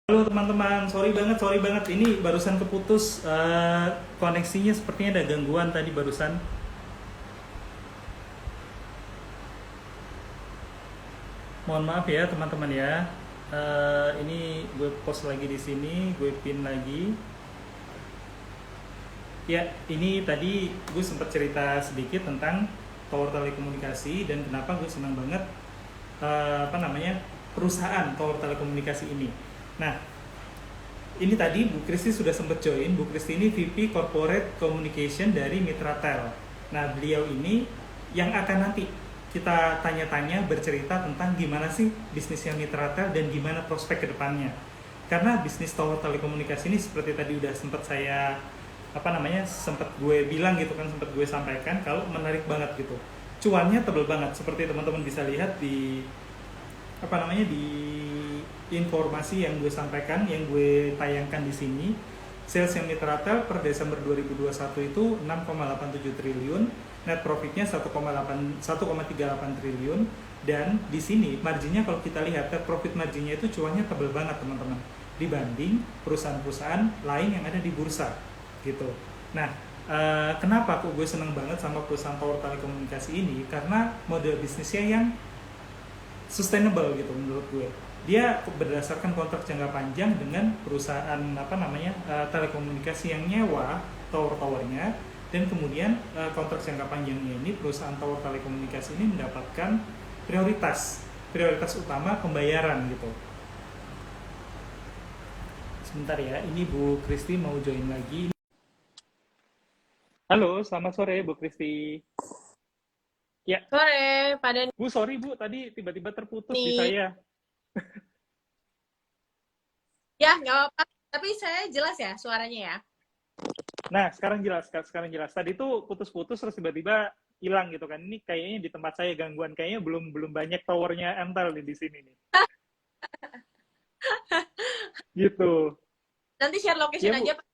Halo teman-teman, sorry banget. Ini barusan keputus koneksinya, sepertinya ada gangguan tadi barusan. Mohon maaf ya teman-teman ya. Ini gue post lagi di sini, gue pin lagi. Ya, ini tadi gue sempat cerita sedikit tentang tower telekomunikasi dan kenapa gue senang banget perusahaan tower telekomunikasi ini. Nah, ini tadi Bu Kristi sudah sempat join. Bu Kristi ini VP Corporate Communication dari Mitratel. Nah, beliau ini yang akan nanti kita tanya-tanya, bercerita tentang gimana sih bisnisnya Mitratel dan gimana prospek ke depannya. Karena bisnis tower telekomunikasi ini seperti tadi udah sempat saya sempat gue bilang gitu kan, sempat gue sampaikan kalau menarik banget gitu. Cuannya tebel banget seperti teman-teman bisa lihat di di informasi yang gue sampaikan, yang gue tayangkan di sini. Sales yang Mitratel per Desember 2021 itu 6,87 triliun, net profitnya 1,38 triliun, dan di sini marginnya kalau kita lihat net profit marginnya itu cuannya tebel banget teman-teman dibanding perusahaan-perusahaan lain yang ada di bursa gitu. Nah, kenapa kok gue seneng banget sama perusahaan tower telekomunikasi ini? Karena model bisnisnya yang sustainable gitu menurut gue. Dia berdasarkan kontrak jangka panjang dengan perusahaan telekomunikasi yang nyewa tower-towernya, dan kemudian kontrak jangka panjangnya ini perusahaan tower telekomunikasi ini mendapatkan prioritas utama pembayaran gitu. Sebentar ya, ini Bu Kristi mau join lagi. Halo, selamat sore Bu Kristi. Ya, Sore, Pak Bu, sorry Bu, tadi tiba-tiba terputus di Dani. saya. Ya, nggak apa-apa. Tapi saya jelas ya suaranya ya. Nah, sekarang jelas. Tadi tuh putus-putus terus tiba-tiba hilang gitu kan. Ini kayaknya di tempat saya gangguan. Kayaknya belum belum banyak towernya Entel nih di sini nih. Gitu. Nanti share location Iya, aja, Bu. Pak.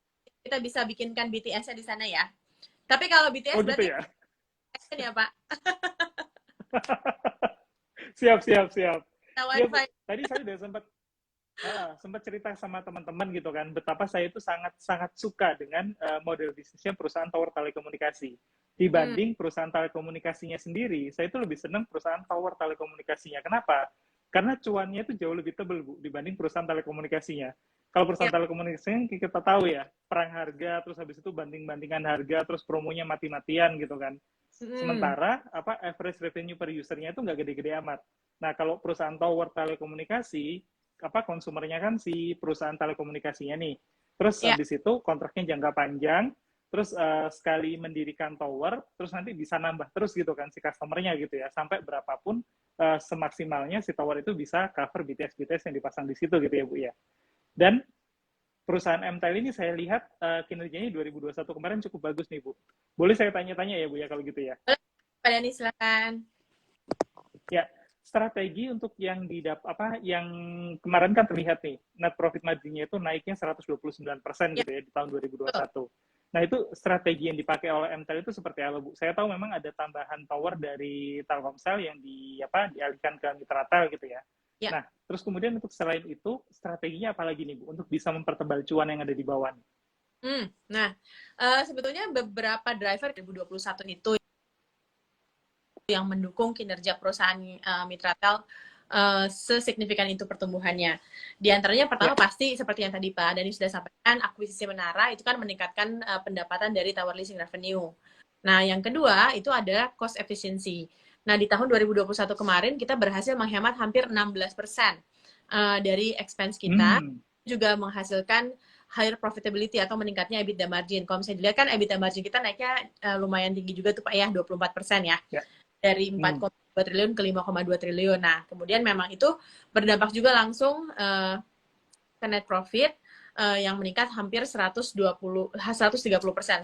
Kita bisa bikinkan BTS-nya di sana ya. Tapi kalau Oh, BTS gitu berarti ya. action ya, Pak. Siap. Nah, Iya, Bu. wifi. Tadi saya udah sempat cerita sama teman-teman gitu kan, betapa saya itu sangat sangat suka dengan model bisnisnya perusahaan tower telekomunikasi. Hmm, Dibanding perusahaan telekomunikasinya sendiri, saya itu lebih senang perusahaan tower telekomunikasinya. Kenapa? Karena cuannya itu jauh lebih tebal, Bu, dibanding perusahaan telekomunikasinya. Kalau ya. perusahaan telekomunikasinya kita tahu ya, perang harga, terus habis itu banding-bandingan harga, terus promonya mati-matian gitu kan. Hmm, Sementara average revenue per usernya itu nggak gede-gede amat. Nah, kalau perusahaan tower telekomunikasi, konsumernya kan si perusahaan telekomunikasinya nih. Terus ya. habis itu kontraknya jangka panjang, terus sekali mendirikan tower, terus nanti bisa nambah terus gitu kan si customernya gitu ya, sampai berapapun semaksimalnya si tower itu bisa cover BTS yang dipasang di situ gitu ya Bu ya. Dan perusahaan MTEL ini saya lihat kinerjanya 2021 kemarin cukup bagus nih Bu. Boleh saya tanya-tanya ya Bu ya kalau gitu ya? Boleh, Pak Dani, silakan. Ya, strategi untuk yang kemarin kan terlihat nih, net profit margin-nya itu naiknya 129% Ya, gitu ya di tahun betul. 2021. Nah, itu strategi yang dipakai oleh MTEL itu seperti apa, Bu? Saya tahu memang ada tambahan tower dari Telkomsel yang dialihkan ke Mitratel gitu ya. Ya. Nah, terus kemudian untuk selain itu, strateginya apa lagi nih, Bu, untuk bisa mempertebal cuan yang ada di bawah nih? Nah, sebetulnya beberapa driver 2021 itu yang mendukung kinerja perusahaan Mitratel sesignifikan itu pertumbuhannya. Di antaranya Ya. pertama pasti seperti yang tadi Pak Dani sudah sampaikan, akuisisi menara itu kan meningkatkan pendapatan dari tower leasing revenue. Nah, yang kedua itu adalah cost efficiency. Nah, di tahun 2021 kemarin kita berhasil menghemat hampir 16% dari expense kita, Hmm, juga menghasilkan higher profitability atau meningkatnya EBITDA margin. Kalau misalnya dilihat kan EBITDA margin kita naiknya lumayan tinggi juga tuh Pak ya, 24% ya, ya. dari empat Hmm, koma dua triliun ke 5,2 triliun. Nah, kemudian memang itu berdampak juga langsung ke net profit yang meningkat hampir 130%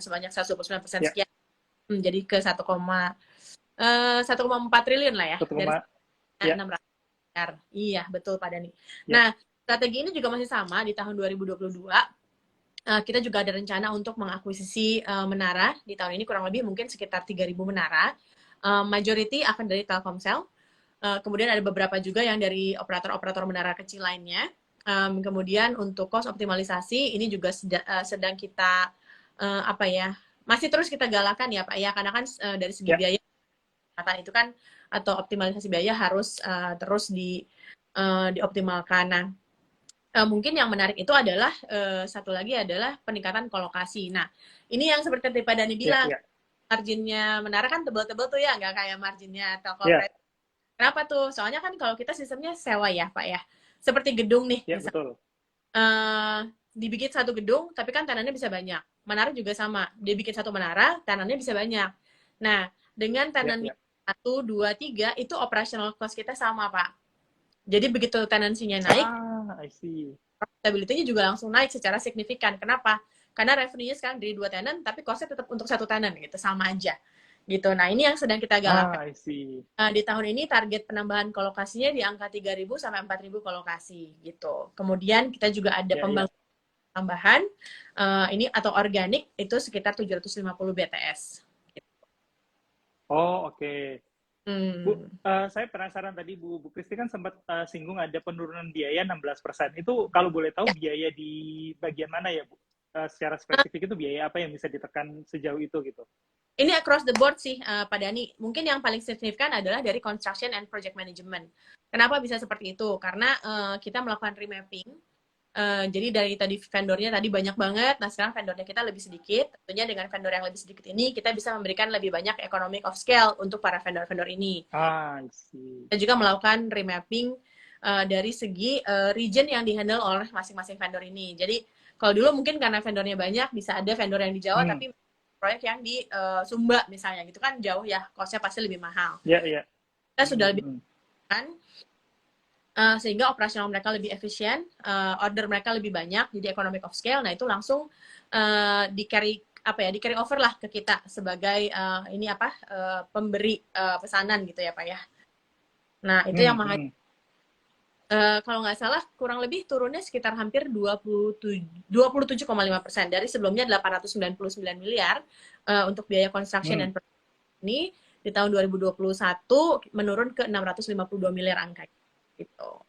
sebanyak 129% ya. sekian, jadi ke 1,4 triliun lah ya, Satu dari koma, ya, 600 miliar. Iya, betul Pak Dani. ya. Nah, strategi ini juga masih sama di tahun 2022. Kita juga ada rencana untuk mengakuisisi menara di tahun ini, kurang lebih mungkin sekitar 3.000 menara. Majority akan dari Telkomsel. Kemudian ada beberapa juga yang dari operator-operator menara kecil lainnya. Kemudian untuk cost optimalisasi ini juga sedang kita apa ya, masih terus kita galakan ya Pak ya, karena kan dari segi Ya. biaya itu kan atau optimalisasi biaya harus terus dioptimalkan. Nah, mungkin yang menarik itu adalah satu lagi adalah peningkatan kolokasi. Nah, ini yang seperti tadi Pak Dani Ya. bilang, Ya. marginnya Menara kan tebel-tebel tuh ya, nggak kayak marginnya Ya. Telkomsel. Kenapa tuh? Soalnya kan kalau kita sistemnya sewa ya Pak ya, seperti gedung nih, Ya, misal betul. dibikin satu gedung, tapi kan tenannya bisa banyak. Menara juga sama, dibikin satu menara, tenannya bisa banyak. Nah, dengan Ya. tenannya Ya. 1, 2, 3, itu operational cost kita sama Pak. Jadi begitu tenansinya naik, I see. profitability-nya juga langsung naik secara signifikan. Kenapa? Karena revenue-nya sekarang dari 2 tenant, tapi cost-nya tetap untuk 1 tenant gitu, sama aja. Gitu. Nah, ini yang sedang kita galakan. I see. Di tahun ini target penambahan kolokasinya di angka 3.000 sampai 4.000 kolokasi gitu. Kemudian kita juga ada Ya. Ya. pembangunan tambahan ini atau organik itu sekitar 750 BTS. Oh, oke. Bu, Hmm. saya penasaran tadi Bu Kristi kan sempat singgung ada penurunan biaya 16%. Itu kalau boleh tahu Ya, biaya di bagian mana ya, Bu? Secara spesifik itu biaya apa yang bisa ditekan sejauh itu gitu? ini across the board sih Pak Dani. Mungkin yang paling signifikan adalah dari construction and project management. Kenapa bisa seperti itu? Karena kita melakukan remapping. Jadi dari tadi vendornya tadi banyak banget, nah sekarang vendornya kita lebih sedikit. Tentunya dengan vendor yang lebih sedikit ini, kita bisa memberikan lebih banyak economic of scale untuk para vendor-vendor ini. I see. Kita juga melakukan remapping dari segi region yang dihandle oleh masing-masing vendor ini. Jadi kalau dulu mungkin karena vendornya banyak, bisa ada vendor yang di Jawa, tapi proyek yang di Sumba misalnya, gitu kan jauh ya, cost-nya pasti lebih mahal. Ya, ya. Kita sudah lebih kan, sehingga operasional mereka lebih efisien, order mereka lebih banyak, jadi economic of scale. Nah itu langsung di carry over lah ke kita sebagai pemberi pesanan gitu ya Pak ya. Nah itu yang kalau nggak salah kurang lebih turunnya sekitar hampir 27,5% dari sebelumnya 899 miliar untuk biaya construction dan ini di tahun 2021 menurun ke 652 miliar angka gitu.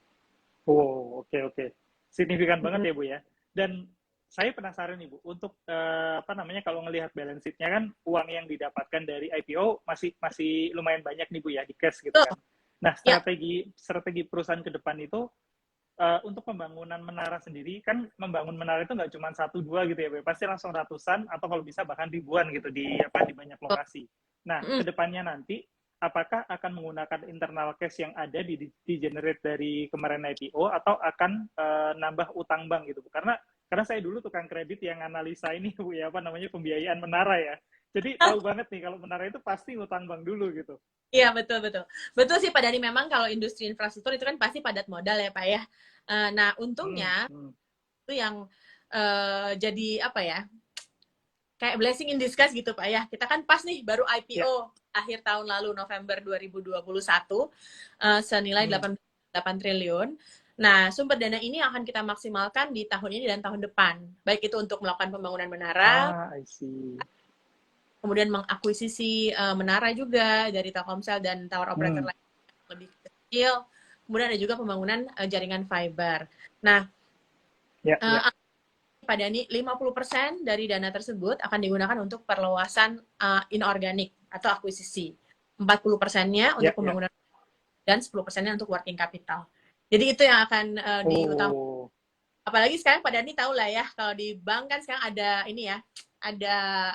Oh, oke. Signifikan banget ya Bu ya. Dan saya penasaran nih Bu, untuk kalau ngelihat balance sheet-nya kan uang yang didapatkan dari IPO masih lumayan banyak nih Bu ya di cash gitu kan. Nah, strategi perusahaan ke depan itu untuk pembangunan menara sendiri kan, membangun menara itu nggak cuma 1-2 gitu ya Bu, pasti langsung ratusan atau kalau bisa bahkan ribuan gitu di banyak lokasi. Nah, kedepannya nanti apakah akan menggunakan internal cash yang ada di generate dari kemarin IPO atau akan nambah utang bank gitu Bu? Karena saya dulu tukang kredit yang analisa ini Bu ya, pembiayaan menara ya. Jadi tahu banget nih kalau menara itu pasti utang bank dulu gitu. Iya, betul sih Pak Dani. Memang kalau industri infrastruktur itu kan pasti padat modal ya Pak ya. Nah untungnya itu yang jadi apa ya, kayak blessing in disguise gitu Pak ya. Kita kan pas nih baru IPO akhir tahun lalu November 2021 senilai 8 triliun. Nah, sumber dana ini akan kita maksimalkan di tahun ini dan tahun depan. Baik itu untuk melakukan pembangunan menara, I see. Kemudian mengakuisisi menara juga dari Telkomsel dan tower operator lain lebih kecil. Kemudian ada juga pembangunan jaringan fiber. Nah, Pak Dani, 50% dari dana tersebut akan digunakan untuk perluasan inorganik atau akuisisi. 40%-nya untuk pembangunan dan 10%-nya untuk working capital. Jadi itu yang akan diutamakan. Apalagi sekarang Pak Dani tahu lah ya, kalau di bank kan sekarang ada ini ya, ada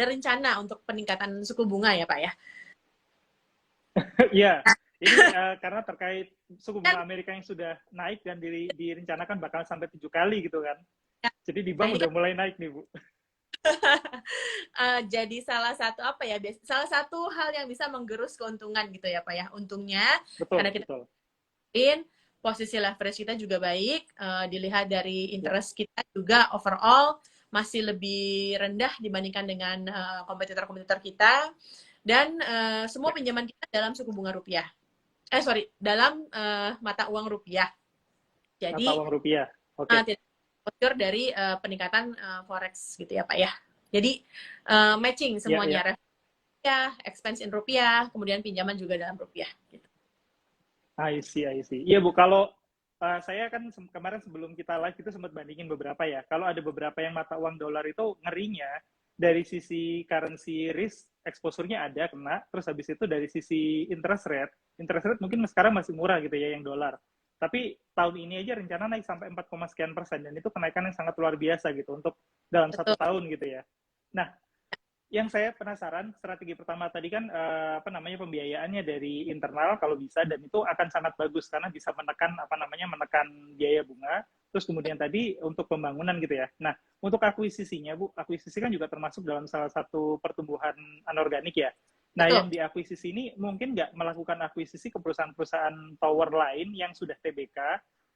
rencana untuk peningkatan suku bunga ya Pak ya. Iya, ini karena terkait suku bunga Amerika yang sudah naik dan direncanakan bakal sampai 7 kali gitu kan. Jadi di bank udah mulai naik nih Bu. Jadi salah satu hal yang bisa menggerus keuntungan gitu ya Pak ya. Untungnya karena kita posisi leverage kita juga baik, dilihat dari interest kita juga overall masih lebih rendah dibandingkan dengan kompetitor-kompetitor kita, dan semua pinjaman kita dalam suku bunga rupiah. Dalam mata uang rupiah. Jadi mata uang rupiah. Oke. Tidak dari peningkatan forex gitu ya Pak ya. Jadi matching semuanya, rupiah, expense in rupiah, kemudian pinjaman juga dalam rupiah. Gitu. I see. Iya Bu, kalau saya kan kemarin sebelum kita live itu sempat bandingin beberapa ya. Kalau ada beberapa yang mata uang dolar itu ngerinya dari sisi currency risk exposure-nya ada kena, terus habis itu dari sisi interest rate mungkin sekarang masih murah gitu ya yang dolar. Tapi tahun ini aja rencana naik sampai 4, sekian persen dan itu kenaikan yang sangat luar biasa gitu untuk dalam Betul. 1 tahun gitu ya. Nah, yang saya penasaran strategi pertama tadi kan apa namanya pembiayaannya dari internal kalau bisa dan itu akan sangat bagus karena bisa menekan apa namanya menekan biaya bunga. Terus kemudian tadi untuk pembangunan gitu ya. Nah, untuk akuisisinya Bu, akuisisi kan juga termasuk dalam salah satu pertumbuhan anorganik ya. Nah, Betul. yang diakuisisi ini mungkin nggak melakukan akuisisi ke perusahaan-perusahaan tower lain yang sudah TBK,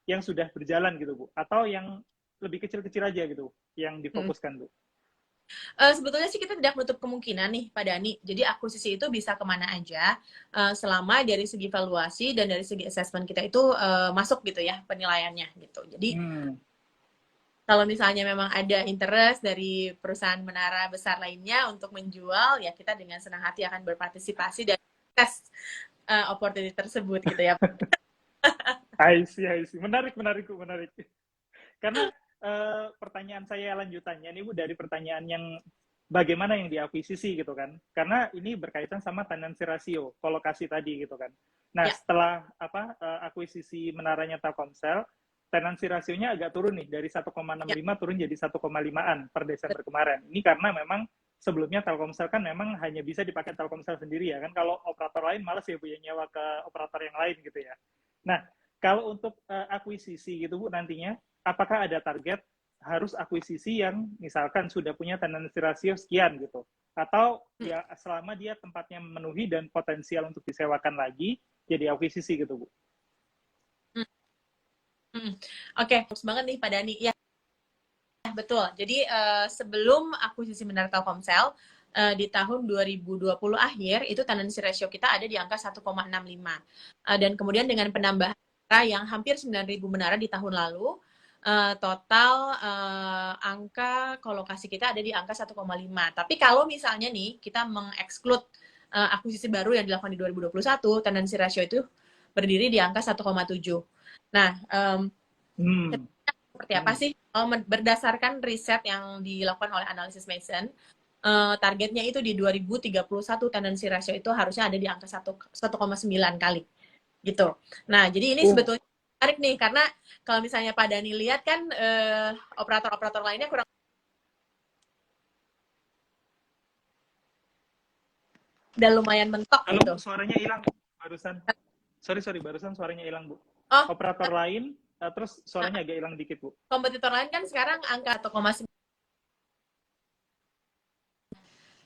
yang sudah berjalan gitu Bu, atau yang lebih kecil-kecil aja gitu, yang difokuskan Bu. Sebetulnya sih kita tidak menutup kemungkinan nih Pak Dani. Jadi akuisisi itu bisa kemana aja selama dari segi valuasi dan dari segi assessment kita itu masuk gitu ya penilaiannya gitu. Jadi kalau misalnya memang ada interest dari perusahaan menara besar lainnya untuk menjual, ya kita dengan senang hati akan berpartisipasi dan tes opportunity tersebut gitu ya. I see. Menarik. Karena pertanyaan saya lanjutannya nih Bu dari pertanyaan yang bagaimana yang diakuisisi gitu kan. Karena ini berkaitan sama tenancy ratio, kolokasi tadi gitu kan. Nah, Ya, setelah akuisisi menaranya Telkomsel, tenancy rasionya agak turun nih dari 1,65 ya, turun jadi 1,5-an per Desember kemarin. Ini karena memang sebelumnya Telkomsel kan memang hanya bisa dipakai Telkomsel sendiri ya kan. Kalau operator lain malas ya Bu ya nyewa ke operator yang lain gitu ya. Nah, kalau untuk akuisisi gitu Bu nantinya, apakah ada target harus akuisisi yang misalkan sudah punya tenancy ratio sekian gitu? Atau ya selama dia tempatnya memenuhi dan potensial untuk disewakan lagi, jadi akuisisi gitu Bu? hmm, hmm. Oke, bagus banget nih Pak Dani. Ya, betul. Jadi sebelum akuisisi Menara Telkomsel, di tahun 2020 akhir, itu tenancy ratio kita ada di angka 1,65. Dan kemudian dengan penambahan yang hampir 9.000 menara di tahun lalu, total angka kolokasi kita ada di angka 1,5. Tapi kalau misalnya nih, kita mengeksklud akuisisi baru yang dilakukan di 2021, tenancy ratio itu berdiri di angka 1,7. Nah, Hmm. seperti apa sih? Berdasarkan riset yang dilakukan oleh Analysis Mason, targetnya itu di 2031 tendency ratio itu harusnya ada di angka 1,9 kali gitu. Nah, jadi ini Oh, sebetulnya menarik nih karena kalau misalnya Pak Dani lihat kan operator-operator lainnya kurang dan lumayan mentok halo gitu. Bu, suaranya hilang barusan. Sorry, barusan suaranya hilang Bu. Oh, Operator lain, terus nah, suaranya agak hilang dikit Bu. kompetitor lain kan sekarang angka 1,9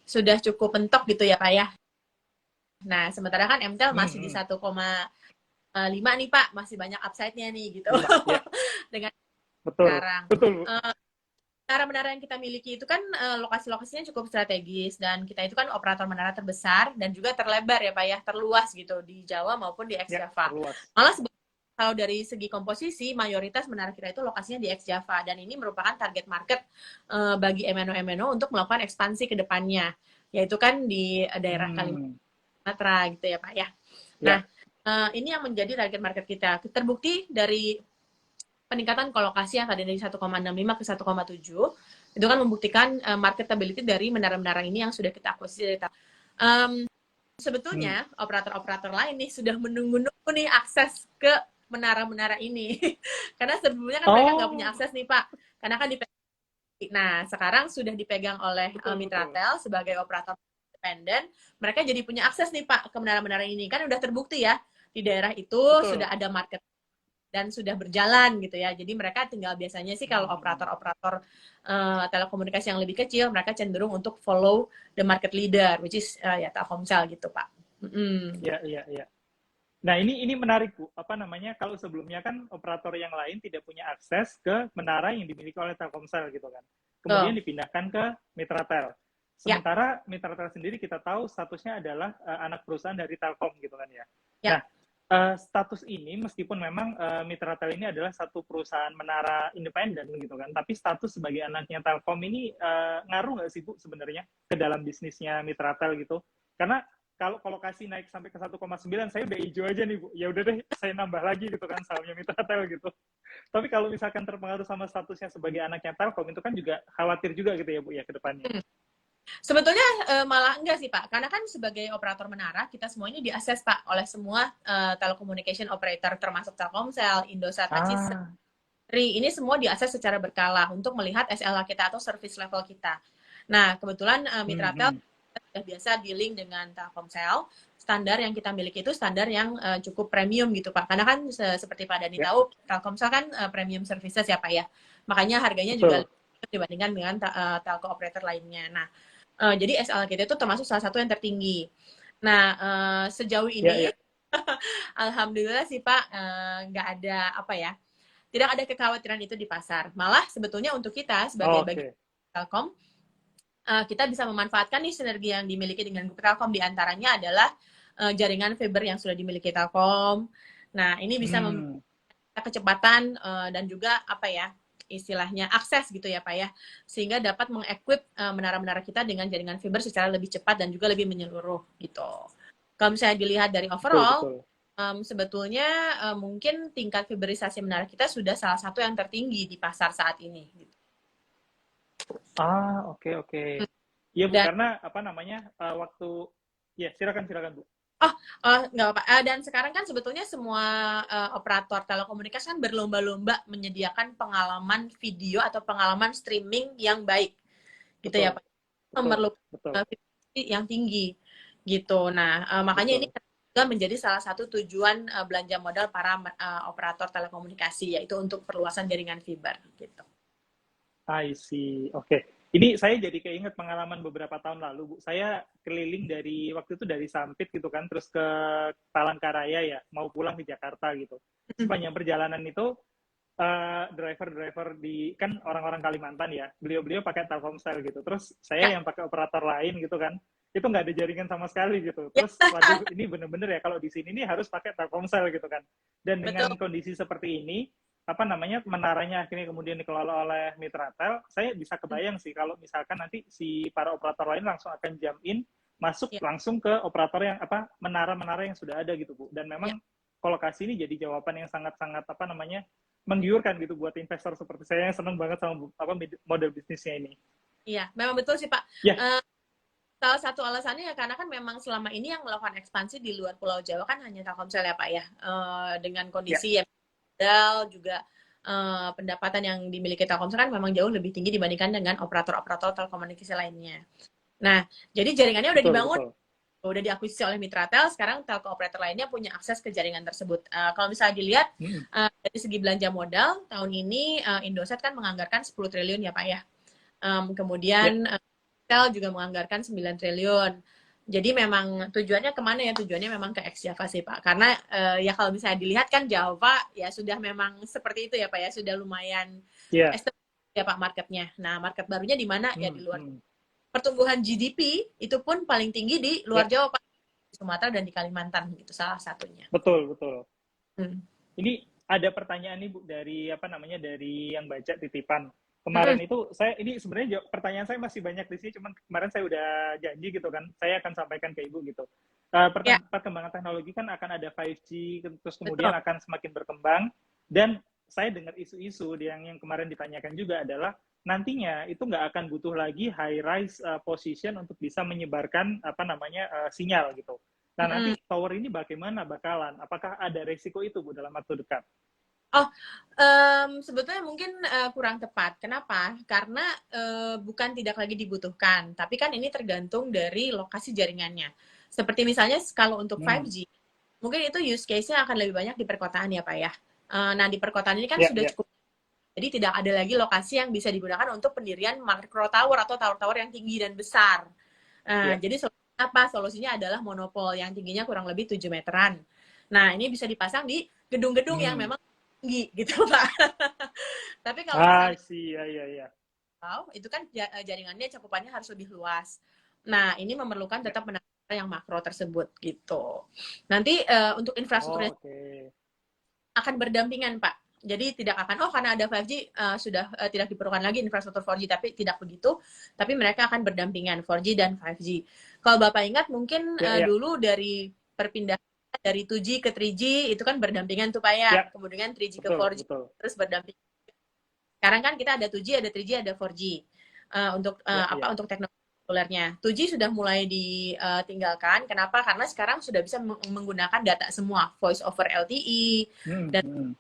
sudah cukup mentok gitu ya Pak ya. Nah, sementara kan MTEL masih di Hmm. 1,5 nih Pak, masih banyak upside-nya nih gitu. Iya, iya, Dengan betul, sekarang. betul Bu. Menara-menara yang kita miliki itu kan lokasi-lokasinya cukup strategis dan kita itu kan operator menara terbesar dan juga terlebar ya Pak ya, terluas gitu di Jawa maupun di ex Ya, Java. terluas. Malah kalau dari segi komposisi mayoritas menara kita itu lokasinya di ex Java dan ini merupakan target market bagi MNO untuk melakukan ekspansi ke depannya, yaitu kan di daerah Kalimantan Sumatera gitu ya Pak ya. Nah, Ya, ini yang menjadi target market kita. Terbukti dari peningkatan kolokasi yang tadi dari 1,65 ke 1,7 itu kan membuktikan marketability dari menara-menara ini yang sudah kita akuisisi. Sebetulnya operator-operator lain nih sudah menunggu-nunggu nih akses ke menara-menara ini karena sebelumnya kan mereka nggak punya oh, akses nih Pak karena kan dipegang. Nah sekarang sudah dipegang oleh betul. Mitratel sebagai operator independen, mereka jadi punya akses nih Pak ke menara-menara ini kan udah terbukti ya di daerah itu Betul. sudah ada market dan sudah berjalan gitu ya. Jadi mereka tinggal biasanya sih kalau operator-operator telekomunikasi yang lebih kecil, mereka cenderung untuk follow the market leader, which is ya Telkomsel gitu Pak. Ya. Nah, ini menarik, Bu. Apa namanya, kalau sebelumnya kan operator yang lain tidak punya akses ke menara yang dimiliki oleh Telkomsel gitu kan. Kemudian Tuh. dipindahkan ke Mitratel. Ya, Sementara Mitratel sendiri kita tahu statusnya adalah anak perusahaan dari Telkom gitu kan ya. ya, Nah, status ini meskipun memang Mitratel ini adalah satu perusahaan menara independen gitu kan, tapi status sebagai anaknya Telkom ini ngaruh nggak sih Bu sebenarnya ke dalam bisnisnya Mitratel gitu? Karena kalau kolokasi naik sampai ke 1,9 saya udah hijau aja nih Bu. Ya udah deh, saya nambah lagi gitu kan sahamnya Mitratel gitu. Tapi kalau misalkan terpengaruh sama statusnya sebagai anaknya Telkom itu kan juga khawatir juga gitu ya Bu ya ke depannya. Sebetulnya malah enggak sih Pak, karena kan sebagai operator menara kita semuanya diakses Pak oleh semua telecommunication operator termasuk Telkomsel, Indosat, Axis, Ah, ini semua diakses secara berkala untuk melihat SLA kita atau service level kita. Nah, kebetulan Mitratel hmm. sudah biasa dealing dengan Telkomsel. Standar yang kita miliki itu standar yang cukup premium gitu Pak. Karena kan seperti Pak Dani Ya, tahu, Telkomsel kan premium services ya Pak ya. Makanya harganya juga betul. lebih dibandingkan dengan telco operator lainnya. Nah, jadi SLA kita itu termasuk salah satu yang tertinggi. Nah, sejauh Ya, ini ya. alhamdulillah sih Pak, nggak ada apa ya, tidak ada kekhawatiran itu di pasar. Malah sebetulnya untuk kita sebagai bagian Oke. Telkom, kita bisa memanfaatkan nih sinergi yang dimiliki dengan Grup Telkom, di antaranya adalah jaringan fiber yang sudah dimiliki Telkom. Nah, ini bisa Hmm, kecepatan dan juga apa ya, istilahnya akses gitu ya Pak ya, sehingga dapat mengequip menara-menara kita dengan jaringan fiber secara lebih cepat dan juga lebih menyeluruh gitu. Kalau misalnya dilihat dari betul, overall, betul. sebetulnya mungkin tingkat fiberisasi menara kita sudah salah satu yang tertinggi di pasar saat ini. Gitu. Ah, oke, oke. Iya Bu, Dan karena apa namanya waktu ya silakan silakan Bu. oh, nggak apa-apa. Dan sekarang kan sebetulnya semua operator telekomunikasi kan berlomba-lomba menyediakan pengalaman video atau pengalaman streaming yang baik, gitu ya Betul, Pak. betul, Memerlukan betul, fiberisasi yang tinggi, gitu. Nah, makanya ini betul. juga menjadi salah satu tujuan belanja modal para operator telekomunikasi, yaitu untuk perluasan jaringan fiber, gitu. I see. Oke. Ini saya jadi keinget pengalaman beberapa tahun lalu, Bu. Saya keliling dari waktu itu dari Sampit gitu kan, terus ke Palangkaraya ya, mau pulang ke Jakarta gitu. Sepanjang perjalanan itu driver-driver di kan orang-orang Kalimantan ya, beliau-beliau pakai Telkomsel gitu. Terus saya Ya, yang pakai operator lain gitu kan, itu nggak ada jaringan sama sekali gitu. ya, Terus waduh ini bener-bener ya kalau di sini nih harus pakai Telkomsel gitu kan. Dan betul. dengan kondisi seperti ini, apa namanya menaranya akhirnya kemudian dikelola oleh Mitratel, saya bisa kebayang sih kalau misalkan nanti si para operator lain langsung akan jump in masuk Ya, langsung ke operator yang apa menara-menara yang sudah ada gitu Bu. Dan ya. memang kolokasi ini jadi jawaban yang sangat-sangat apa namanya menggiurkan gitu buat investor seperti saya yang senang banget sama apa model bisnisnya ini. Iya, memang betul sih Pak. Ya, Eh, Salah satu alasannya ya karena kan memang selama ini yang melakukan ekspansi di luar Pulau Jawa kan hanya Telkomsel ya Pak ya. Dengan ya, kondisi yang modal juga pendapatan yang dimiliki Telkomsel kan memang jauh lebih tinggi dibandingkan dengan operator-operator telekomunikasi lainnya. Nah, jadi jaringannya udah betul dibangun, betul. udah diakuisisi oleh Mitratel, sekarang telco operator lainnya punya akses ke jaringan tersebut. Kalau misalnya dilihat Hmm, dari segi belanja modal, tahun ini Indosat kan menganggarkan 10 triliun ya Pak ya. ya, Kemudian Tel juga menganggarkan 9 triliun. Jadi memang tujuannya kemana ya? Tujuannya memang ke ex Java sih Pak. Karena ya kalau misalnya dilihat kan Java ya sudah memang seperti itu ya Pak ya. Sudah lumayan ya. established ya Pak marketnya. Nah market barunya di mana? Ya Hmm, di luar. hmm, Pertumbuhan GDP itu pun paling tinggi di luar ya, Jawa Pak. Di Sumatera dan di Kalimantan gitu salah satunya. betul betul. Hmm. Ini ada pertanyaan nih Bu dari apa namanya dari yang baca titipan. Hmm. Kemarin itu saya ini sebenarnya pertanyaan saya masih banyak di sini, cuman kemarin saya udah janji gitu kan, saya akan sampaikan ke Ibu gitu. Ya, Perkembangan teknologi kan akan ada 5G, terus kemudian betul. akan semakin berkembang, dan saya dengar isu-isu yang kemarin ditanyakan juga adalah nantinya itu nggak akan butuh lagi high rise position untuk bisa menyebarkan apa namanya sinyal gitu. Nah, Hmm. nanti tower ini bagaimana bakalan? Apakah ada resiko itu, Bu, dalam waktu dekat? Oh, sebetulnya mungkin kurang tepat. Kenapa? Karena bukan tidak lagi dibutuhkan, tapi kan ini tergantung dari lokasi jaringannya. Seperti misalnya kalau untuk Hmm, 5G, mungkin itu use case-nya akan lebih banyak di perkotaan ya Pak ya. Nah di perkotaan ini kan ya, sudah ya, cukup, jadi tidak ada lagi lokasi yang bisa digunakan untuk pendirian micro tower atau tower-tower yang tinggi dan besar. ya. Jadi solusinya apa? Solusinya adalah monopol yang tingginya kurang lebih 7 meteran. Nah ini bisa dipasang di gedung-gedung yang Hmm. memang tinggi gitu Pak. Tapi kalau Ah, misalnya sih, ya, ya, ya. itu kan jaringannya cakupannya harus lebih luas. Nah, ini memerlukan Ya. tetap menara yang makro tersebut gitu. Nanti untuk infrastrukturnya Oh, oke. akan berdampingan, Pak. Jadi tidak akan, karena ada 5G sudah tidak diperlukan lagi infrastruktur 4G, tapi tidak begitu. Tapi mereka akan berdampingan 4G dan 5G. Kalau Bapak ingat mungkin dulu dari perpindahan dari 2G ke 3G itu kan berdampingan tuh Pak ya. Kemudian 3G ke 4G terus berdampingan. Sekarang kan kita ada 2G, ada 3G, ada 4G. Untuk teknologi selulernya. 2G sudah mulai ditinggalkan. Kenapa? Karena sekarang sudah bisa menggunakan data semua, voice over LTE dan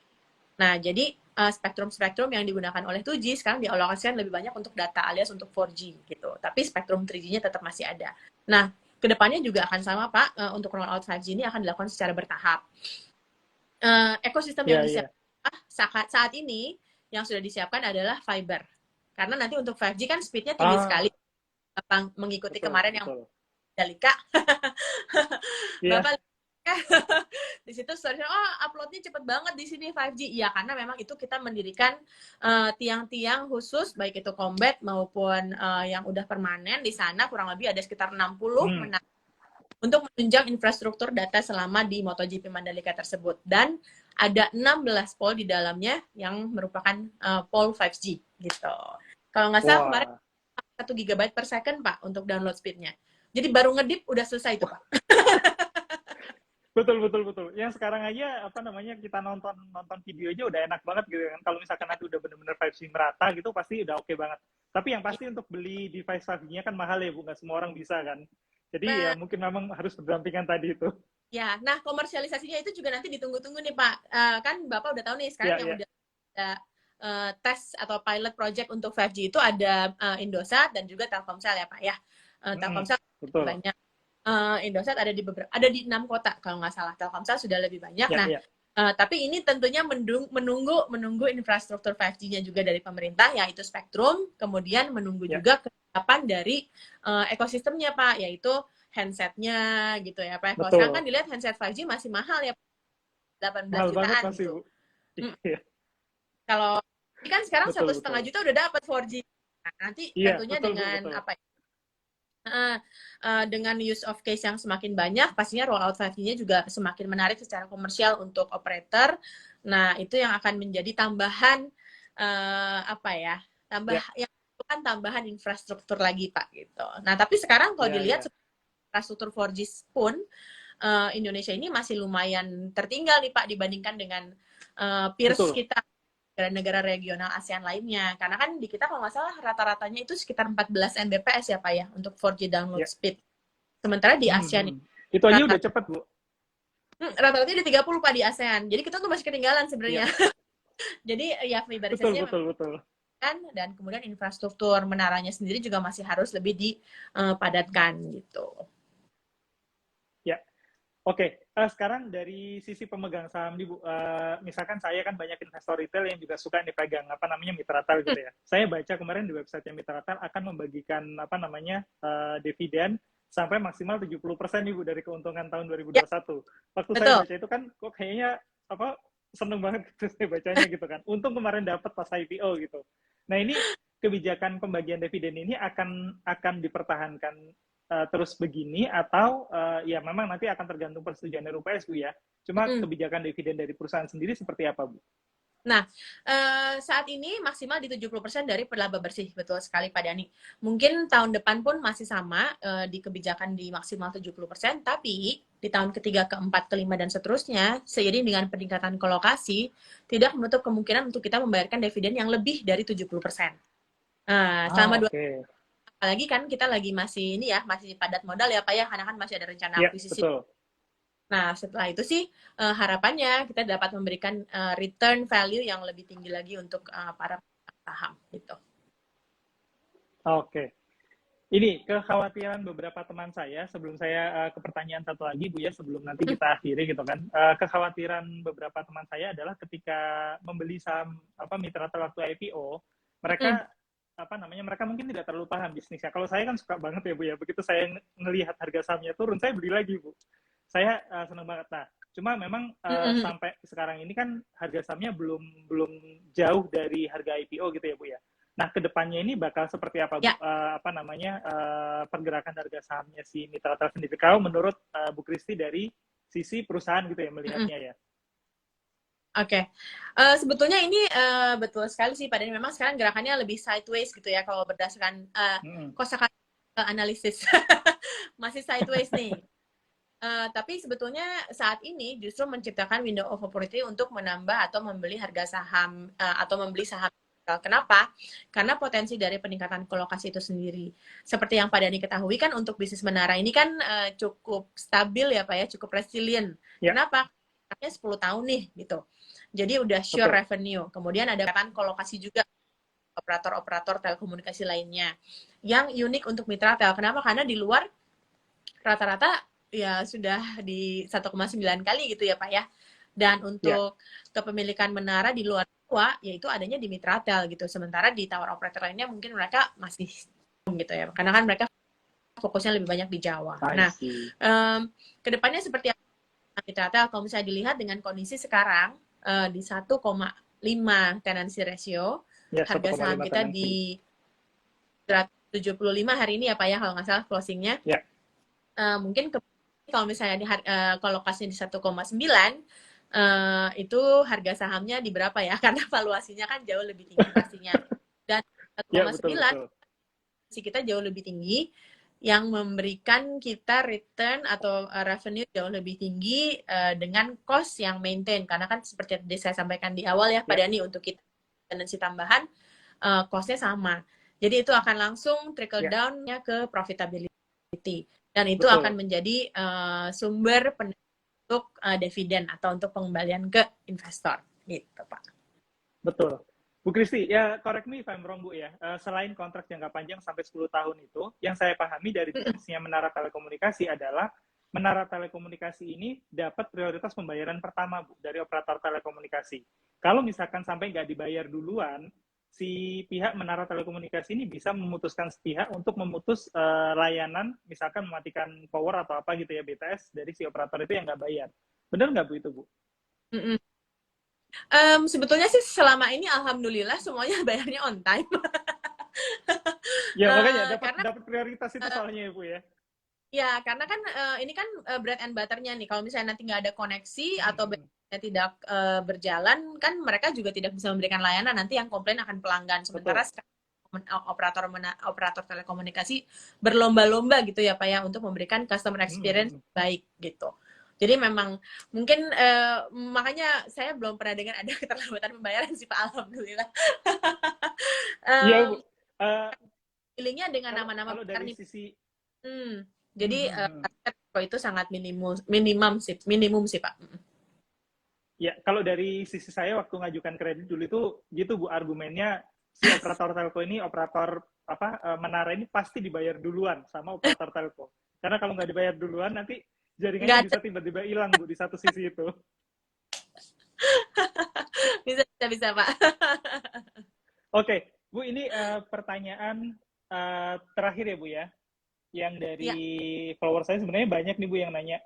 nah, jadi spektrum-spektrum yang digunakan oleh 2G sekarang dialokasikan lebih banyak untuk data alias untuk 4G gitu. Tapi spektrum 3G-nya tetap masih ada. Nah, kedepannya juga akan sama Pak, untuk rollout 5G ini akan dilakukan secara bertahap. Ekosistem yang disiapkan saat ini yang sudah disiapkan adalah fiber. Karena nanti untuk 5G kan speed-nya tinggi sekali. Bapak mengikuti kemarin yang Dalika. Bapak di situ story-nya, uploadnya cepet banget di sini 5G. Iya, karena memang itu kita mendirikan tiang-tiang khusus, baik itu combat maupun yang udah permanen di sana, kurang lebih ada sekitar 60 untuk menunjang infrastruktur data selama di MotoGP Mandalika tersebut. Dan ada 16 pole di dalamnya yang merupakan pole 5G gitu. Kalau nggak salah kemarin 1 GB per second Pak untuk download speednya. Jadi baru ngedip udah selesai itu Pak. Betul. Yang sekarang aja kita nonton videonya udah enak banget gitu kan. Kalau misalkan nanti udah bener-bener 5G merata gitu pasti udah oke banget. Tapi yang pasti untuk beli device 5G-nya kan mahal ya Bu, nggak semua orang bisa kan. Jadi ya mungkin memang harus berdampingan tadi itu. Ya, nah komersialisasinya itu juga nanti ditunggu-tunggu nih Pak. Kan Bapak udah tahu nih sekarang yang udah ada tes atau pilot project untuk 5G itu ada Indosat dan juga Telkomsel ya Pak ya. Telkomsel banyak. Indosat ada di 6 kota kalau nggak salah. Telkomsel sudah lebih banyak. Tapi ini tentunya menunggu infrastruktur 5G-nya juga dari pemerintah, yaitu spektrum, kemudian menunggu juga kesiapan dari ekosistemnya Pak, yaitu handsetnya gitu ya Pak. Kalau sekarang kan dilihat handset 5G masih mahal ya, 18 mahal jutaan masih, gitu. Kalau ini kan sekarang 1,5 juta udah dapat 4G. Nah, nanti tentunya dengan apa ya? Dengan use of case yang semakin banyak, pastinya rollout 5G-nya juga semakin menarik secara komersial untuk operator. Nah, itu yang akan menjadi tambahan tambahan infrastruktur lagi Pak gitu. Nah, tapi sekarang kalau dilihat infrastruktur 4G pun Indonesia ini masih lumayan tertinggal nih Pak dibandingkan dengan peers kita negara-negara regional ASEAN lainnya. Karena kan di kita kalau nggak salah rata-ratanya itu sekitar 14 Mbps ya Pak ya untuk 4G download speed. Sementara di ASEAN itu aja udah cepet Bu. Rata-ratanya di 30 Pak di ASEAN. Jadi kita tuh masih ketinggalan sebenarnya. Jadi ya fiberisasinya betul. Dan kemudian infrastruktur menaranya sendiri juga masih harus lebih dipadatkan gitu. Oke, sekarang dari sisi pemegang saham nih Bu, misalkan saya kan banyak investor retail yang juga suka dipegang Mitratel gitu ya. Saya baca kemarin di website Mitratel akan membagikan dividen sampai maksimal 70% nih Bu dari keuntungan tahun 2021. Waktu saya baca itu kan kok kayaknya seneng banget gitu saya bacanya gitu kan. Untung kemarin dapat pas IPO gitu. Nah, ini kebijakan pembagian dividen ini akan dipertahankan terus begini atau ya memang nanti akan tergantung persetujuan RUPS Bu ya. Cuma kebijakan dividen dari perusahaan sendiri seperti apa Bu? Nah, saat ini maksimal di 70% dari laba bersih, betul sekali Pak Dani. Mungkin tahun depan pun masih sama di kebijakan di maksimal 70%, tapi di tahun ketiga, keempat, kelima, dan seterusnya, seiring dengan peningkatan kolokasi, tidak menutup kemungkinan untuk kita membayarkan dividen yang lebih dari 70%. Selama apalagi kan kita lagi masih padat modal ya Pak ya, karena kan masih ada rencana akuisisi. Nah, setelah itu sih harapannya kita dapat memberikan return value yang lebih tinggi lagi untuk para saham gitu. Oke. Ini kekhawatiran beberapa teman saya, sebelum saya ke pertanyaan satu lagi Bu ya, sebelum nanti kita akhiri gitu kan. Kekhawatiran beberapa teman saya adalah ketika membeli saham Mitratel waktu IPO, mereka mereka mungkin tidak terlalu paham bisnisnya. Kalau saya kan suka banget ya Bu ya, begitu saya ngelihat harga sahamnya turun, saya beli lagi Bu. Saya senang banget. Nah, cuma memang sampai sekarang ini kan harga sahamnya belum jauh dari harga IPO gitu ya Bu ya. Nah, kedepannya ini bakal seperti apa Bu? Pergerakan harga sahamnya si Mitratel sendiri. Kalau menurut Bu Kristi dari sisi perusahaan gitu ya melihatnya ya. Oke. Sebetulnya ini betul sekali sih, Pak Dani. Memang sekarang gerakannya lebih sideways gitu ya, kalau berdasarkan kosakata analisis. Masih sideways nih. Tapi sebetulnya saat ini justru menciptakan window of opportunity untuk menambah atau membeli harga saham atau membeli saham. Kenapa? Karena potensi dari peningkatan kolokasi itu sendiri. Seperti yang Pak Dani ketahui kan untuk bisnis menara ini kan cukup stabil ya Pak ya, cukup resilient. Ya. Kenapa? Karena 10 tahun nih gitu. Jadi udah sure revenue. Kemudian ada kan kolokasi juga operator-operator telekomunikasi lainnya. Yang unik untuk Mitra Tel. Kenapa? Karena di luar rata-rata ya sudah di 1,9 kali gitu ya Pak ya. Dan untuk kepemilikan menara di luar Jawa, yaitu adanya di Mitratel gitu. Sementara di tower operator lainnya mungkin mereka masih gitu ya. Karena kan mereka fokusnya lebih banyak di Jawa. Nah, kedepannya seperti apa Mitratel? Kalau misalnya dilihat dengan kondisi sekarang di 1,5 tenancy ratio, harga saham kita di 175 hari ini ya Pak ya, kalau nggak salah closingnya. Mungkin kalau misalnya di kolokasinya di 1,9 itu harga sahamnya di berapa ya? Karena valuasinya kan jauh lebih tinggi pastinya. Dan 1,9 kita jauh lebih tinggi yang memberikan kita return atau revenue jauh lebih tinggi dengan cost yang maintain. Karena kan seperti yang saya sampaikan di awal ya Pak Dani, untuk kita tendensi tambahan cost-nya sama. Jadi itu akan langsung trickle down-nya ke profitability. Dan itu akan menjadi sumber untuk dividen atau untuk pengembalian ke investor, gitu Pak. Betul. Bu Kristi, ya correct me if I'm wrong Bu ya, selain kontrak jangka panjang sampai 10 tahun itu, yang saya pahami dari bisnisnya menara telekomunikasi adalah menara telekomunikasi ini dapat prioritas pembayaran pertama Bu, dari operator telekomunikasi. Kalau misalkan sampai nggak dibayar duluan, si pihak menara telekomunikasi ini bisa memutuskan sepihak untuk memutus layanan, misalkan mematikan power atau apa gitu ya, BTS, dari si operator itu yang nggak bayar. Benar nggak Bu itu Bu? Sebetulnya sih selama ini alhamdulillah semuanya bayarnya on time. Ya makanya dapat prioritas itu soalnya ya Bu ya. Ya karena kan ini kan bread and butter-nya nih. Kalau misalnya nanti nggak ada koneksi atau tidak berjalan, kan mereka juga tidak bisa memberikan layanan. Nanti yang komplain akan pelanggan. Sementara operator telekomunikasi berlomba-lomba gitu ya Pak ya, untuk memberikan customer experience baik gitu. Jadi memang mungkin makanya saya belum pernah dengar ada keterlambatan pembayaran sih Pak, alhamdulillah. Iya Bu. Feelingnya dengan nama-nama kalau dari sisi jadi itu sangat minimum sih Pak. Ya kalau dari sisi saya waktu ngajukan kredit dulu itu gitu Bu, argumennya si operator telco ini, operator menara ini pasti dibayar duluan sama operator telco. Karena kalau nggak dibayar duluan nanti jaringannya bisa tiba-tiba hilang Bu di satu sisi itu. bisa Pak. Oke, Bu, ini pertanyaan terakhir ya Bu ya, yang dari follower saya sebenarnya banyak nih Bu yang nanya.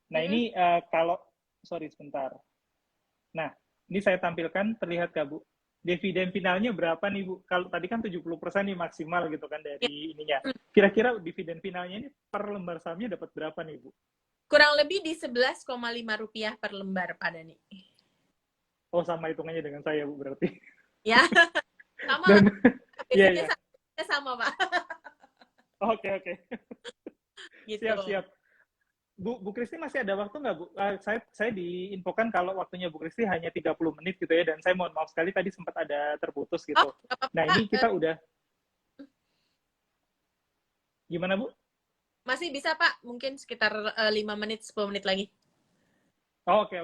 Nah ini kalau sorry sebentar. Nah ini saya tampilkan, terlihat nggak Bu? Dividen finalnya berapa nih Bu? Kalau tadi kan 70% nih maksimal gitu kan dari ininya. Kira-kira dividen finalnya ini per lembar sahamnya dapat berapa nih Bu? Kurang lebih di 11,5 rupiah per lembar Pak Dani. Oh sama hitungannya dengan saya Bu berarti. Ya, sama. Iya. Sama Pak. Oke. Gitu. Siap. Bu Kristi masih ada waktu nggak Bu? Saya diinfokan kalau waktunya Bu Kristi hanya 30 menit gitu ya, dan saya mohon maaf sekali tadi sempat ada terputus gitu. Nah ini kita udah gimana Bu? Masih bisa Pak, mungkin sekitar 5 menit, 10 menit lagi. Oh, oke.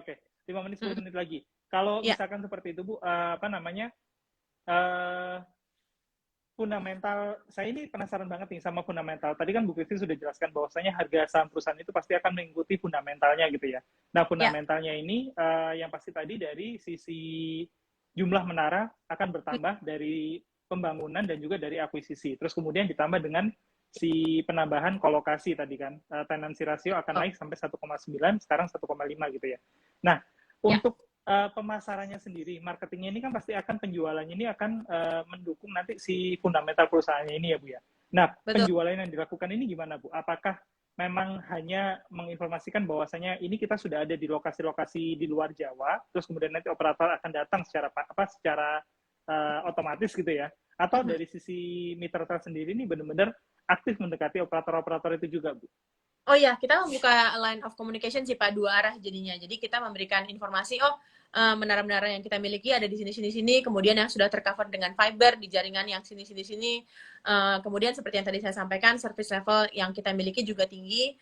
5 menit, 10 menit lagi. Kalau misalkan seperti itu Bu, fundamental, saya ini penasaran banget nih sama fundamental. Tadi kan Bu Kristi sudah jelaskan bahwasanya harga saham perusahaan itu pasti akan mengikuti fundamentalnya gitu ya. Nah, fundamentalnya ini yang pasti tadi dari sisi jumlah menara akan bertambah dari pembangunan dan juga dari akuisisi. Terus kemudian ditambah dengan si penambahan kolokasi tadi kan. Tenancy ratio akan naik sampai 1,9, sekarang 1,5 gitu ya. Nah, untuk pemasarannya sendiri, marketingnya ini kan pasti akan, penjualannya ini akan mendukung nanti si fundamental perusahaannya ini ya Bu ya. Nah, penjualan yang dilakukan ini gimana Bu? Apakah memang hanya menginformasikan bahwasanya ini kita sudah ada di lokasi-lokasi di luar Jawa, terus kemudian nanti operator akan datang secara otomatis gitu ya? Atau dari sisi Mitratel sendiri ini benar-benar aktif mendekati operator-operator itu juga, Bu? Oh ya, kita membuka line of communication sih Pak, dua arah jadinya. Jadi kita memberikan informasi, menara-menara yang kita miliki ada di sini, kemudian yang sudah tercover dengan fiber di jaringan yang sini. Kemudian seperti yang tadi saya sampaikan, service level yang kita miliki juga tinggi,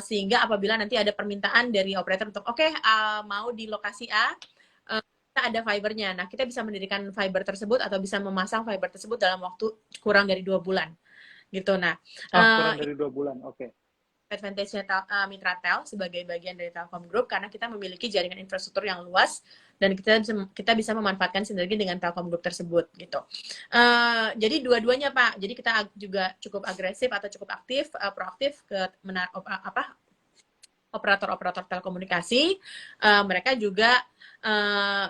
sehingga apabila nanti ada permintaan dari operator untuk, mau di lokasi A, kita ada fibernya. Nah, kita bisa mendirikan fiber tersebut atau bisa memasang fiber tersebut dalam waktu kurang dari 2 bulan. Gitu. Nah, Kurang dari 2 bulan, oke. advantage-nya Mitratel sebagai bagian dari Telkom Group karena kita memiliki jaringan infrastruktur yang luas dan kita bisa memanfaatkan sinergi dengan Telkom Group tersebut gitu. Jadi dua-duanya Pak. Jadi kita juga cukup agresif atau cukup aktif, proaktif ke operator-operator telekomunikasi. Mereka juga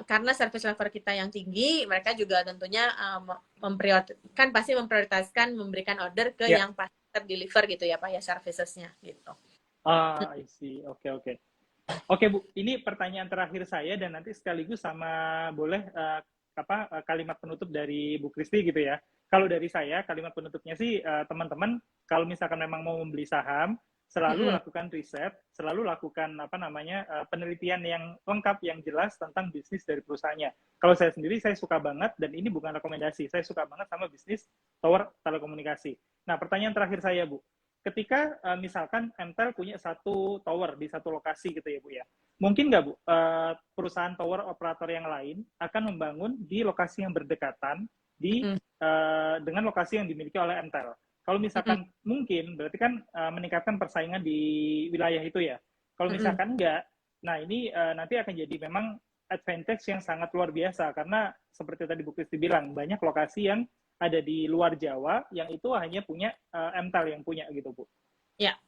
karena service level kita yang tinggi, mereka juga tentunya pasti memprioritaskan memberikan order ke yang pasti terdeliver gitu ya Pak ya, servicesnya gitu. I see. Oke. Oke Bu, ini pertanyaan terakhir saya dan nanti sekaligus sama boleh kalimat penutup dari Bu Kristi gitu ya. Kalau dari saya kalimat penutupnya sih teman-teman kalau misalkan memang mau membeli saham selalu lakukan riset, selalu lakukan penelitian yang lengkap yang jelas tentang bisnis dari perusahaannya. Kalau saya sendiri saya suka banget dan ini bukan rekomendasi, saya suka banget sama bisnis tower telekomunikasi. Nah, pertanyaan terakhir saya Bu, ketika misalkan MTEL punya satu tower di satu lokasi gitu ya Bu ya, mungkin nggak Bu perusahaan tower operator yang lain akan membangun di lokasi yang berdekatan dengan lokasi yang dimiliki oleh MTEL? Kalau misalkan mungkin, berarti kan meningkatkan persaingan di wilayah itu ya. Kalau misalkan enggak, nah ini nanti akan jadi memang advantage yang sangat luar biasa karena seperti tadi Bu Kristi bilang, banyak lokasi yang ada di luar Jawa yang itu hanya punya MTEL yang punya gitu Bu. Ya,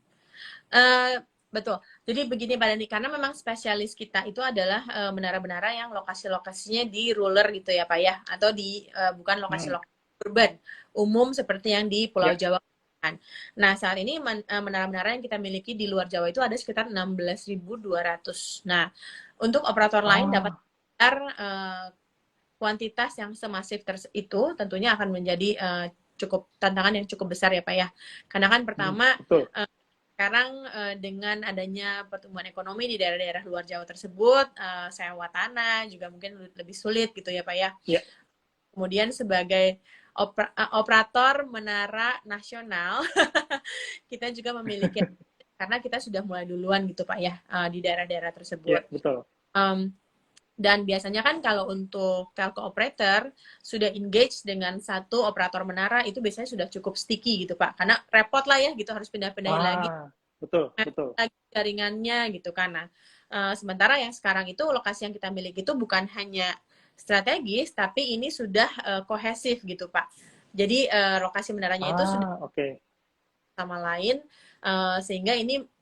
betul. Jadi begini Pak Dani, karena memang spesialis kita itu adalah menara-menara yang lokasi-lokasinya di rural gitu ya Pak ya, atau di bukan lokasi-lokasi urban umum seperti yang di Pulau Jawa. Nah, saat ini menara-menara yang kita miliki di luar Jawa itu ada sekitar 16.200. Nah, untuk operator lain dapat kuantitas yang semasif itu tentunya akan menjadi cukup tantangan yang cukup besar ya Pak ya. Karena kan pertama sekarang dengan adanya pertumbuhan ekonomi di daerah-daerah luar Jawa tersebut, sewa tanah juga mungkin lebih sulit gitu ya Pak ya. Kemudian sebagai operator menara nasional, kita juga memiliki karena kita sudah mulai duluan gitu Pak ya di daerah-daerah tersebut. Betul. Dan biasanya kan kalau untuk telco operator sudah engage dengan satu operator menara itu biasanya sudah cukup sticky gitu Pak, karena repot lah ya gitu harus pindah-pindahin lagi. Betul. Lagi jaringannya gitu kan. Nah, sementara yang sekarang itu lokasi yang kita miliki itu bukan hanya strategis, tapi ini sudah kohesif gitu Pak. Jadi lokasi menaranya itu sudah sama lain, sehingga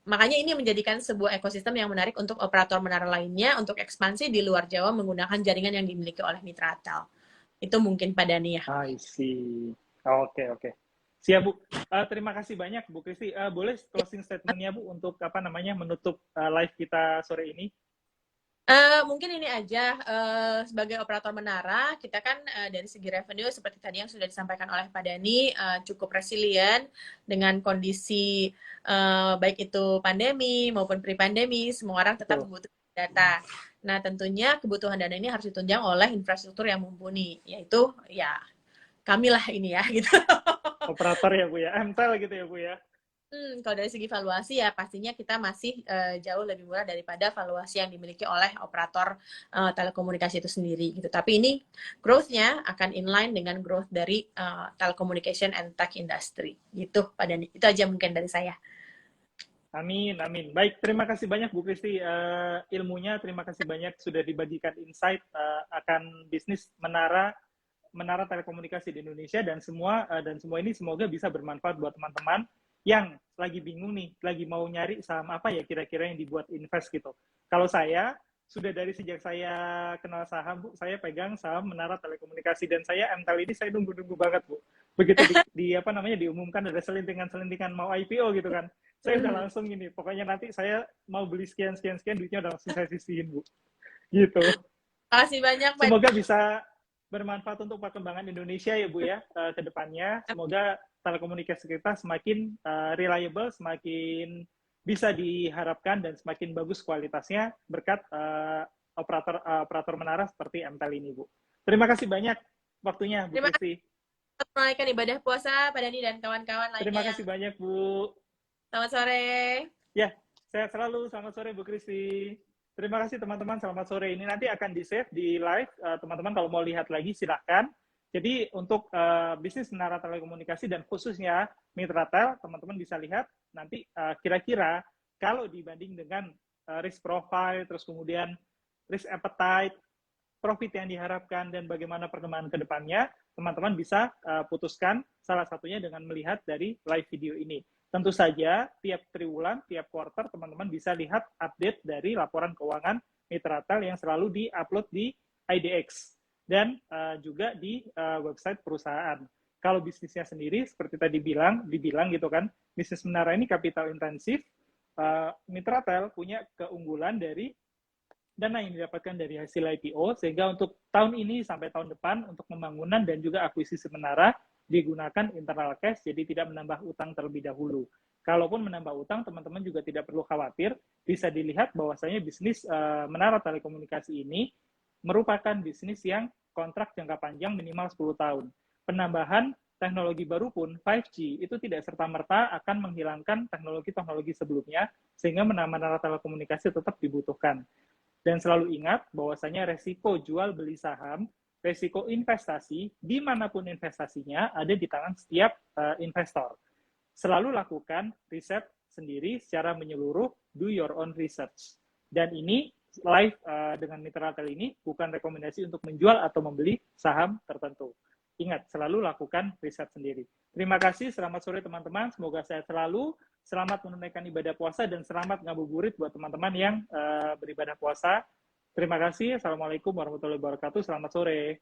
makanya ini menjadikan sebuah ekosistem yang menarik untuk operator menara lainnya untuk ekspansi di luar Jawa menggunakan jaringan yang dimiliki oleh Mitratel. Itu mungkin Pak Dani ya. I see. Oke. Siap Bu. Terima kasih banyak Bu Kristi. Boleh closing statement-nya Bu untuk menutup live kita sore ini? Mungkin ini aja, sebagai operator menara, kita kan dari segi revenue seperti tadi yang sudah disampaikan oleh Pak Dani, cukup resilient dengan kondisi baik itu pandemi maupun pre-pandemi, semua orang tetap membutuhkan data. Nah, tentunya kebutuhan dana ini harus ditunjang oleh infrastruktur yang mumpuni, yaitu ya kamilah ini ya gitu. Operator ya Bu ya, MTEL gitu ya Bu ya. Kalau dari segi valuasi ya pastinya kita masih jauh lebih murah daripada valuasi yang dimiliki oleh operator telekomunikasi itu sendiri gitu. Tapi ini growth-nya akan inline dengan growth dari telecommunication and tech industry gitu Pak Dani. Itu aja mungkin dari saya. Amin. Baik, terima kasih banyak Bu Kristi ilmunya, terima kasih banyak sudah dibagikan insight akan bisnis menara telekomunikasi di Indonesia dan semua ini semoga bisa bermanfaat buat teman-teman yang lagi bingung nih, lagi mau nyari saham apa ya kira-kira yang dibuat invest gitu. Kalau saya, sudah dari sejak saya kenal saham, Bu, saya pegang saham menara telekomunikasi dan saya MTEL ini saya nunggu-nunggu banget, Bu. Begitu diumumkan ada selintingan mau IPO gitu kan. saya udah langsung ini, pokoknya nanti saya mau beli sekian duitnya udah langsung saya sisihin, Bu. Gitu. Makasih banyak, Pak. Semoga bisa bermanfaat untuk perkembangan Indonesia ya, Bu ya, ke depannya. Semoga telekomunikasi kita semakin reliable, semakin bisa diharapkan dan semakin bagus kualitasnya berkat operator menara seperti MTEL ini, Bu. Terima kasih banyak waktunya, Bu Kristi. Menunaikan ibadah puasa, Pak Dani dan kawan-kawan lainnya. Terima kasih banyak, Bu. Selamat sore. Ya, sehat selalu. Selamat sore, Bu Kristi. Terima kasih, teman-teman. Selamat sore. Ini nanti akan di-save di live. Teman-teman kalau mau lihat lagi, silahkan. Jadi, untuk bisnis menara telekomunikasi dan khususnya Mitratel, teman-teman bisa lihat nanti kira-kira kalau dibanding dengan risk profile, terus kemudian risk appetite, profit yang diharapkan, dan bagaimana perkembangan ke depannya, teman-teman bisa putuskan salah satunya dengan melihat dari live video ini. Tentu saja, tiap triwulan, tiap quarter, teman-teman bisa lihat update dari laporan keuangan Mitratel yang selalu di-upload di IDX dan juga di website perusahaan. Kalau bisnisnya sendiri, seperti tadi dibilang gitu kan, bisnis menara ini capital intensif, Mitratel punya keunggulan dari dana yang didapatkan dari hasil IPO, sehingga untuk tahun ini sampai tahun depan untuk pembangunan dan juga akuisisi menara digunakan internal cash, jadi tidak menambah utang terlebih dahulu. Kalaupun menambah utang, teman-teman juga tidak perlu khawatir, bisa dilihat bahwasanya bisnis menara telekomunikasi ini merupakan bisnis yang kontrak jangka panjang minimal 10 tahun. Penambahan teknologi baru pun 5G itu tidak serta-merta akan menghilangkan teknologi-teknologi sebelumnya, sehingga menara telekomunikasi tetap dibutuhkan. Dan selalu ingat bahwasanya resiko jual beli saham, resiko investasi, dimanapun investasinya ada di tangan setiap investor. Selalu lakukan riset sendiri secara menyeluruh, do your own research. Dan ini live dengan Mitratel ini bukan rekomendasi untuk menjual atau membeli saham tertentu. Ingat, selalu lakukan riset sendiri. Terima kasih, selamat sore teman-teman, semoga sehat selalu. Selamat menunaikan ibadah puasa dan selamat ngabuburit buat teman-teman yang beribadah puasa. Terima kasih. Assalamualaikum warahmatullahi wabarakatuh. Selamat sore.